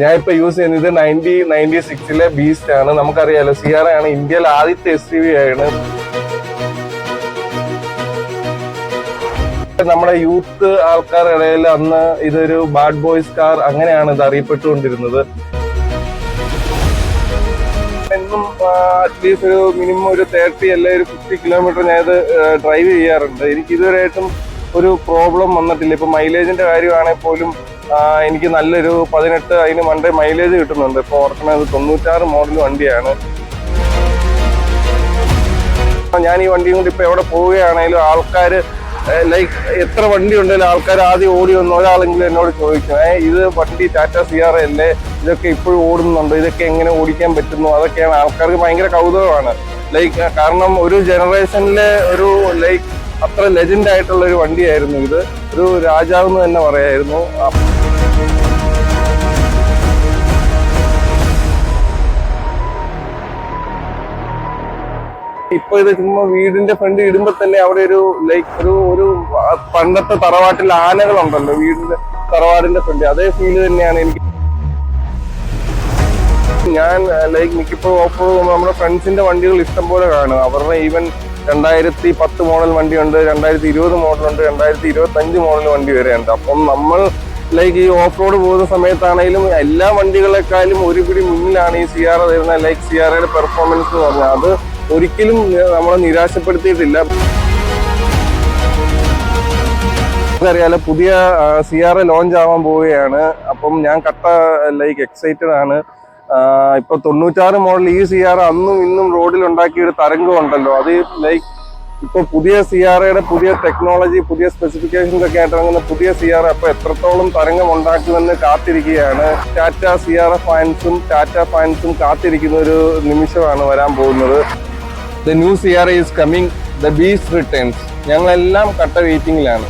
ഞാൻ ഇപ്പൊ യൂസ് ചെയ്യുന്നത് 96-ലെ ബീസ്റ്റ് ആണ്. നമുക്കറിയാലോ സിയാറ ആണ് ഇന്ത്യയിലെ ആദ്യത്തെ SUV ആണ്. നമ്മുടെ യൂത്ത് ആൾക്കാരുടെ ഇടയിൽ അന്ന് ഇതൊരു ബാഡ് ബോയ്സ് കാർ അങ്ങനെയാണ് ഇത് അറിയപ്പെട്ടുകൊണ്ടിരുന്നത്. എന്നും അറ്റ്ലീസ്റ്റ് ഒരു മിനിമം ഒരു 30 അല്ലെങ്കിൽ ഒരു 50 കിലോമീറ്റർ ഞാൻ ഇത് ഡ്രൈവ് ചെയ്യാറുണ്ട്. എനിക്ക് ഇതുവരെയായിട്ടും ഒരു പ്രോബ്ലം വന്നിട്ടില്ല. ഇപ്പൊ മൈലേജിന്റെ കാര്യമാണെങ്കിൽ പോലും എനിക്ക് നല്ലൊരു 18 അതിന് മണ്ടേ മൈലേജ് കിട്ടുന്നുണ്ട്. ഇപ്പൊ ഓർക്കണത് 96 മോഡൽ വണ്ടിയാണ്. ഞാൻ ഈ വണ്ടിയും കൊണ്ട് ഇപ്പൊ എവിടെ പോവുകയാണെങ്കിലും ആൾക്കാർ ലൈക്ക് എത്ര വണ്ടി ഉണ്ടെങ്കിലും ആൾക്കാർ ആദ്യം ഓടി വന്ന് ഒരാളെങ്കിലും എന്നോട് ചോദിക്കും, ഇത് വണ്ടി ടാറ്റ സിയാറ അല്ലേ, ഇതൊക്കെ ഇപ്പോഴും ഓടുന്നുണ്ടോ, ഇതൊക്കെ എങ്ങനെ ഓടിക്കാൻ പറ്റുന്നു? അതൊക്കെയാണ് ആൾക്കാർക്ക് ഭയങ്കര കൗതുകമാണ്. ലൈക്ക് കാരണം ഒരു ജനറേഷനിലെ ഒരു ലൈക്ക് അത്ര ലെജൻഡ് ആയിട്ടുള്ള ഒരു വണ്ടിയായിരുന്നു ഇത്. ഒരു രാജാവെന്ന് തന്നെ പറയായിരുന്നു. ഇപ്പൊ ഇത് ചുമ്മാ വീടിന്റെ ഫ്രണ്ട് ഇടുമ്പോ തന്നെ അവിടെ ഒരു ലൈക്ക് ഒരു പണ്ടത്തെ തറവാട്ടിൽ ആനകളുണ്ടല്ലോ വീടിന്റെ തറവാടിന്റെ ഫ്രണ്ട്, അതേ ഫീല് തന്നെയാണ് എനിക്ക്. ഞാൻ ലൈക്ക് മിക്കപ്പോ ഓഫ് റോഡ് നമ്മുടെ ഫ്രണ്ട്സിന്റെ വണ്ടികൾ ഇഷ്ടം പോലെ കാണും. അവരുടെ ഈവൻ 2010 മോഡൽ വണ്ടിയുണ്ട്, 2020 മോഡലുണ്ട്, 2025 മോഡൽ വണ്ടി വരെയുണ്ട്. അപ്പം നമ്മൾ ലൈക്ക് ഈ ഓഫ് റോഡ് പോകുന്ന സമയത്താണെങ്കിലും എല്ലാ വണ്ടികളെക്കാളും ഒരു പിടി മുന്നിലാണ് ഈ സിയാറ തരുന്ന ലൈക്ക് സിയാറയുടെ പെർഫോമൻസ് എന്ന് പറഞ്ഞാൽ അത് ഒരിക്കലും നമ്മളെ നിരാശപ്പെടുത്തിയിട്ടില്ല. അറിയാലോ പുതിയ സിയാറ ലോഞ്ച് ആവാൻ പോവുകയാണ്. അപ്പം ഞാൻ ലൈക്ക് എക്സൈറ്റഡ് ആണ്. ഇപ്പൊ 96 മോഡൽ ഈ സിയാറ അന്നും ഇന്നും റോഡിൽ ഉണ്ടാക്കിയ ഒരു തരംഗം ഉണ്ടല്ലോ, അത് ലൈക്ക് ഇപ്പൊ പുതിയ സിയാറയുടെ പുതിയ ടെക്നോളജി, പുതിയ സ്പെസിഫിക്കേഷൻസ് ഒക്കെ ആയിട്ട് ഇറങ്ങുന്ന പുതിയ സിയാറ അപ്പൊ എത്രത്തോളം തരംഗം ഉണ്ടാക്കുമെന്ന് കാത്തിരിക്കുകയാണ്. ടാറ്റ സിയാറ ഫാൻസും ടാറ്റ ഫാൻസും കാത്തിരിക്കുന്ന ഒരു നിമിഷമാണ് വരാൻ പോകുന്നത്. The new Sierra is coming. The beast returns. ഞങ്ങളെല്ലാം കട്ട വെയിറ്റിംഗിലാണ്.